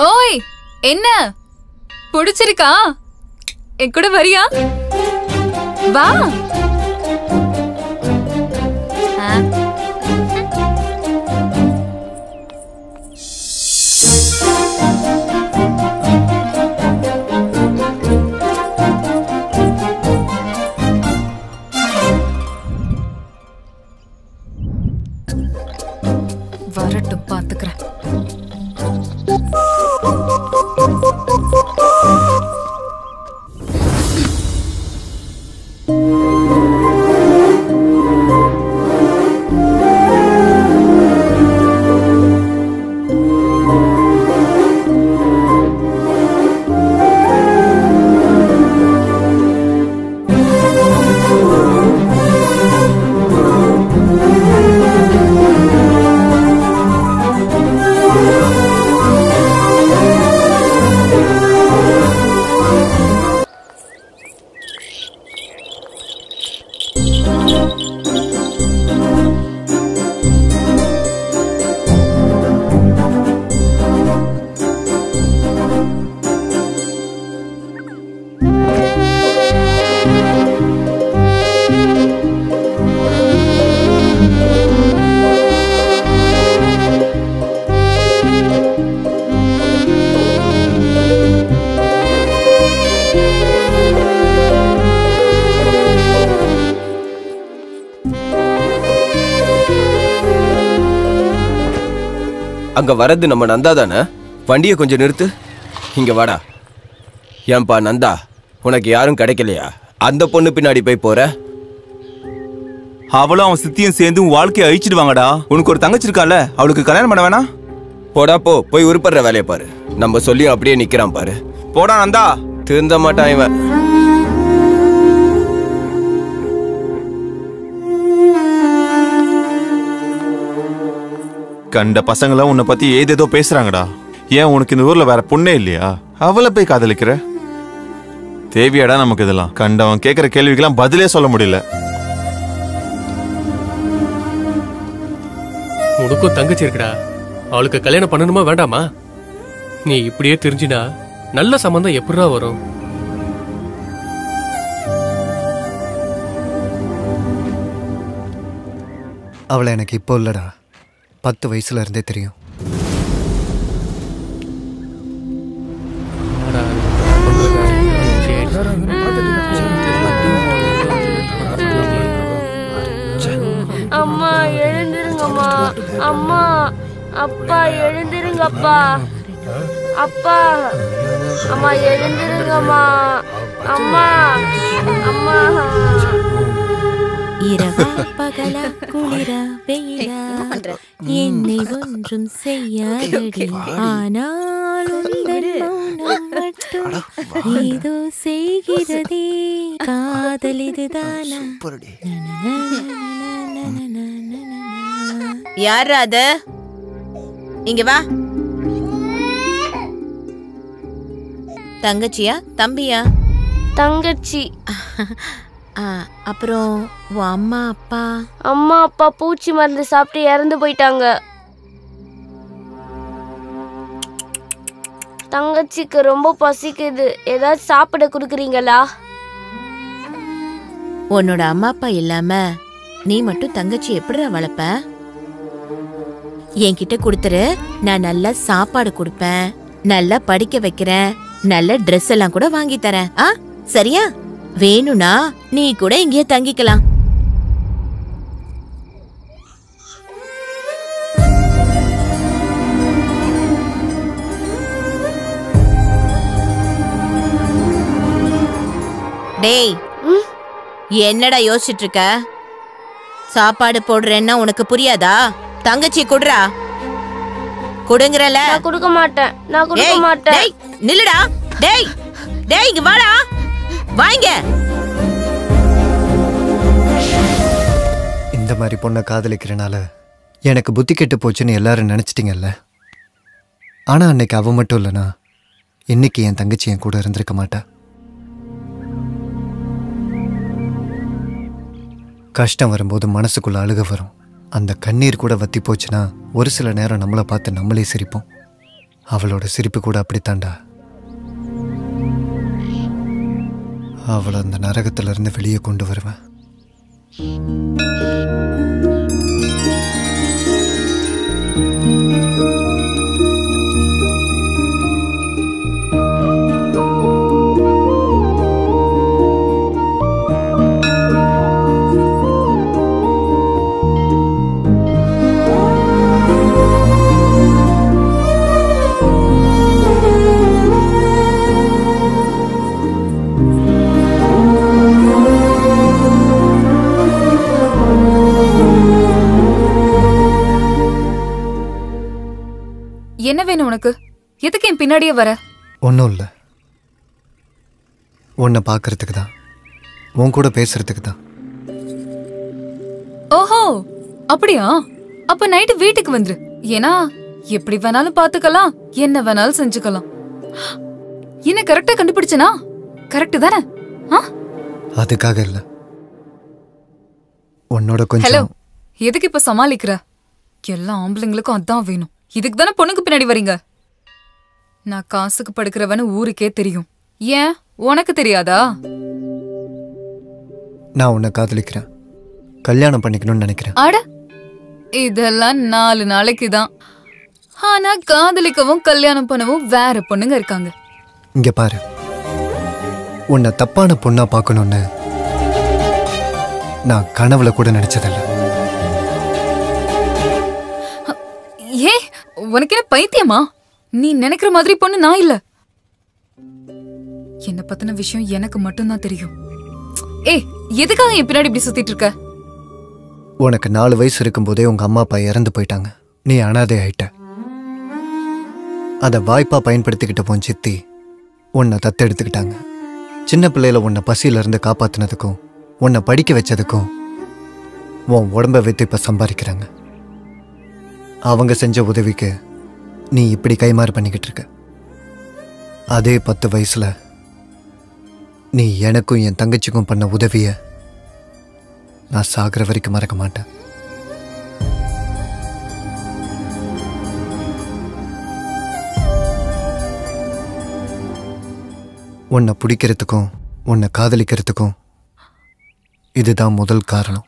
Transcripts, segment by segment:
ஓய், என்ன பிடிச்சிருக்கா? என் கூட வரியா? வா. வரட்டும், பாத்துக்கிறேன். அங்க வரது நம்ம நந்தா தானே? வண்டியை கொஞ்சம் நிறுத்து. இங்க வாடா. ஏன்பா நந்தா, உனக்கு யாரும் கிடைக்கலையா? அந்த பொண்ணு பின்னாடி போய் போற? அவளும் அவன் சித்தியும் சேர்ந்து உன் வாழ்க்கையை அழிச்சிடுவாங்கடா. உனக்கு ஒரு தங்கச்சி இருக்கால, அவளுக்கு கல்யாணம் பண்ண வேணா? போடா போ, போய் உருப்படுற வேலையை பாரு. நம்ம சொல்லியும் அப்படியே நிக்கிறான் பாரு. போடா நந்தா. திருந்த மாட்டான் இவன். கண்ட பசங்களாம் உன்னை பத்தி ஏதேதோ பேசுறாங்கடா. ஏன் உனக்கு இந்த ஊர்ல வேற பொண்ணே இல்லையா? அவளை போய் காதலிக்கிற? தேவையாடா நமக்கு இதெல்லாம்? கண்டவன் கேட்கிற கேள்விக்கெல்லாம் பதிலே சொல்ல முடியல. உனக்கும் தங்கச்சி இருக்குடா, அவளுக்கு கல்யாணம் பண்ணணுமா வேண்டாமா? நீ இப்படியே தெரிஞ்சினா நல்ல சம்பந்தம் எப்படிடா வரும்? அவளை எனக்கு இப்போ இல்லடா, 10 வயசுல இருந்தே தெரியும். அம்மா எழுந்திருங்கம்மா. அம்மா, அப்பா எழுந்திருங்கப்பா. அப்பா, அம்மா எழுந்திருங்கம்மா. அம்மா, அம்மா. இரவா பகலா குளிரா வெயிலா என்னை ஒன்றும் செய்யாதடி, ஆனால் உந்தன் மௌனம் மட்டும் ஏதோ செய்கிறதே. காதல் இதுதானா? யார் அது? இங்க வா. தங்கச்சியா தம்பியா? தங்கச்சி. அப்புறம் உன் அம்மா அப்பா? அம்மா அப்பா பூச்சி மருந்து சாப்பிட்டு இறந்து போயிட்டாங்க. தங்கச்சிக்கு ரொம்ப பசிக்குது, ஏதாச்சும் சாப்பிட கொடுக்குறீங்களா? உன்னோட அம்மா அப்பா இல்லாம நீ மட்டும் தங்கச்சி எப்படிடா வளர்ப்ப? என்கிட்ட கொடுத்துரு, நான் நல்லா சாப்பாடு கொடுப்பேன், நல்லா படிக்க வைக்கிறேன், நல்ல ட்ரெஸ் எல்லாம் கூட வாங்கி தரேன். சரியா? வேணும்னா நீ கூட இங்கே தங்கிக்கலாம். டேய், என்னடா யோசிச்சுட்டு இருக்க? சாப்பாடு போடுறேன்னா உனக்கு புரியாதா? தங்கச்சி குடுறா. குடுங்கறல. நான் கொடுக்க மாட்டேன். நான் கொடுக்க மாட்டேன். டேய் நில்லுடா. டேய் டேய் இங்க வாடா. வாங்க. இந்த மாதிரி பொண்ணை காதலிக்கிறனால எனக்கு புத்தி கெட்டு போச்சுன்னு எல்லாரும் நினைச்சிட்டீங்கல்ல. ஆனா அன்னைக்கு அவ மட்டும் இல்லனா இன்னைக்கு என் தங்கச்சி என் கூட இருந்திருக்க மாட்டா. கஷ்டம் வரும்போது மனசுக்குள்ள அழுக வரும். அந்த கண்ணீர் கூட வத்தி போச்சுன்னா ஒரு சில நேரம் நம்மளை பார்த்து நம்மளே சிரிப்போம். அவளோட சிரிப்பு கூட அப்படித்தாண்டா. அவளை அந்த நரகத்திலிருந்து வெளியே கொண்டு வருவேன். என்ன வேணும் உனக்கு? எதுக்கு என் பின்னாடியே வர? ஒன்றும் இல்லை, உன்னை பார்க்கறதுக்கு தான், உன் கூட பேசுறதுக்கு தான். ஓஹோ அப்படியா? அப்ப நைட்டு வீட்டுக்கு வந்துரு. ஏன்னா எப்படி வேணாலும் பாத்துக்கலாம், என்ன வேணாலும் செஞ்சுக்கலாம். என்ன கரெக்டா கண்டுபிடிச்சனா? கரெக்ட் தானே? அதுக்காக இல்லை, உன்னோட ஹலோ, கொஞ்சம். எதுக்கு இப்ப சமாளிக்கிற? எல்லா ஆம்பளைங்களுக்கும் அதான் வேணும். இதுக்கு தானே பொண்ணுக்கு பின்னாடி வரீங்க. நான் காசுக்கு படுக்கிறவன்னு ஊருக்கே தெரியும். ஏன் உனக்கு தெரியாதா? நான் உன்னை காதலிக்கிறேன், கல்யாணம் பண்ணிக்கணும்னு நினைக்கிறேன். அட, இதெல்லாம் 4 நாளைக்கு தான். ஆனா காதலிக்கவும் கல்யாணம் பண்ணவும் வேற பொண்ணுங்க இருக்காங்க. இங்க பாரு, உன்னை தப்பான பொண்ணா பார்க்கணும்னு நான் கனவுல கூட நினைச்சதில்லை. ஏ, உனக்கு என்ன பைத்தியமா? நீ நினைக்கிற மாதிரி பொண்ணு நான் இல்ல. என்ன பத்தின விஷயம் எனக்கு மட்டும்தான் தெரியும். ஏய், எதுக்காக என் பின்னாடி இப்படி சுத்திட்டு இருக்க? உனக்கு 4 வயசு இருக்கும்போதே உங்க அம்மா அப்பா இறந்து போயிட்டாங்க. நீ அனாதை ஆயிட்ட. அதை வாய்ப்பா பயன்படுத்திக்கிட்ட போன் சித்தி உன்னை தத்தெடுத்துக்கிட்டாங்க. சின்ன பிள்ளையில உன்னை பசியில இருந்து காப்பாத்தினதுக்கும் உன்னை படிக்க வச்சதுக்கும் உன் உடம்ப வைத்து இப்ப சம்பாதிக்கிறாங்க. அவங்க செஞ்ச உதவிக்கு நீ இப்படி கைமாறு பண்ணிக்கிட்டு இருக்க. அதே 10 வயசுல நீ எனக்கும் என் தங்கச்சிக்கும் பண்ண உதவிய நான் சாகிற வரைக்கும் மறக்க மாட்டேன். உன்னை பிடிக்கிறதுக்கும் உன்னை காதலிக்கிறதுக்கும் இதுதான் முதல் காரணம்.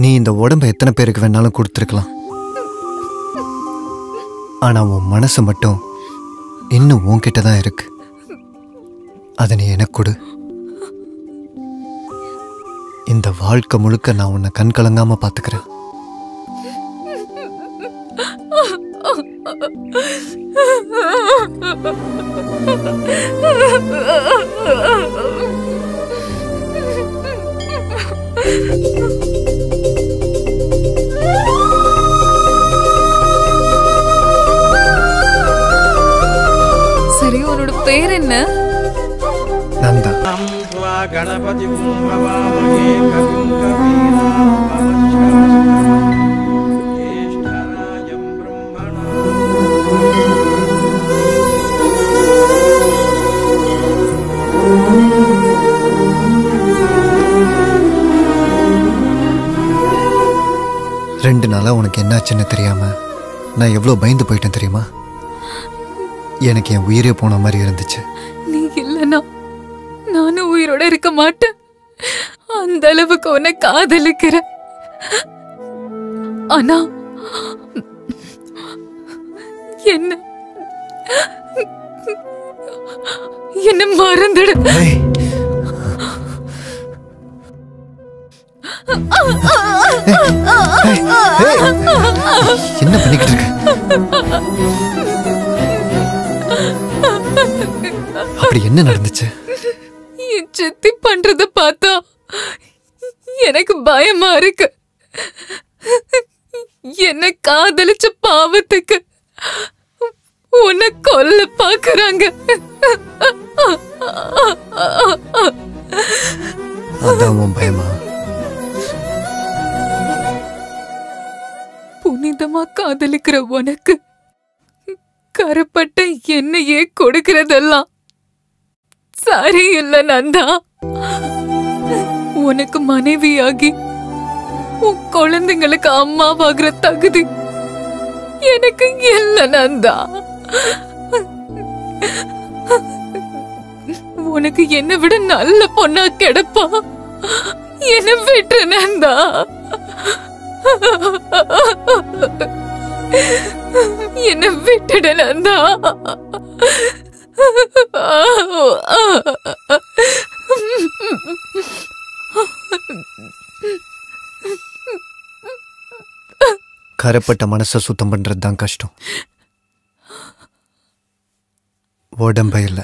நீ இந்த உடம்ப எத்தனை பேருக்கு வேணாலும் கொடுத்துருக்கலாம். ஆனா உன் மனசு மட்டும் இன்னும் உன்கிட்ட தான் இருக்கு. அதை நீ எனக்கு கொடு. இந்த வாழ்க்கை முழுக்க நான் உன்னை கண் கலங்காம பாத்துக்கிறேன். சரி, உன்னோட பேர் என்ன? நந்தா. गणपति ரெண்டு நாளா உனக்கு என்னாச்சுன்னு தெரியாம நான் எவ்வளவு பயந்து போயிட்டேன் தெரியுமா? எனக்கு என் உயிரே போன மாதிரி இருந்துச்சு. நீ இல்லனா நானும் உயிரோட இருக்க மாட்டேன். அந்த அளவுக்கு உன்னை காதலிக்கிறேன். ஆனா என்ன மறந்துடு. என்ன பண்ணிக்கிட்டு இருக்க? அப்படி என்ன நடந்துச்சு? என் சித்தி பண்றத பார்த்தா எனக்கு பயமா இருக்கு. என்ன காதலிச்ச பாவத்துக்கு உன்னை கொல்ல பாக்குறாங்க. அதான் உன் பயமா? புனிதமா காதலிக்கிற உனக்கு கரப்பட்ட என்னையே கொடுக்கறதெல்லாம் சரியில்லை நந்தா. உனக்கு மனைவியாகி உன் குழந்தைங்களுக்கு அம்மாவாகிற தகுதி எனக்கு இல்ல நந்தா. உனக்கு என்னை விட நல்ல பொண்ணா கிடப்பா. என்ன விட்டு நந்தா. என்ன விட்டுட நந்தா. கரப்பட்ட மனசை சுத்தம் பண்றது தான் கஷ்டம், உடம்ப இல்ல.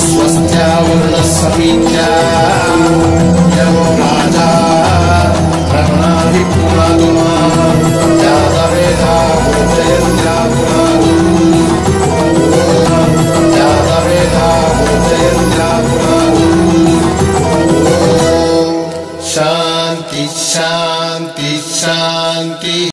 Swastya Varna Savitya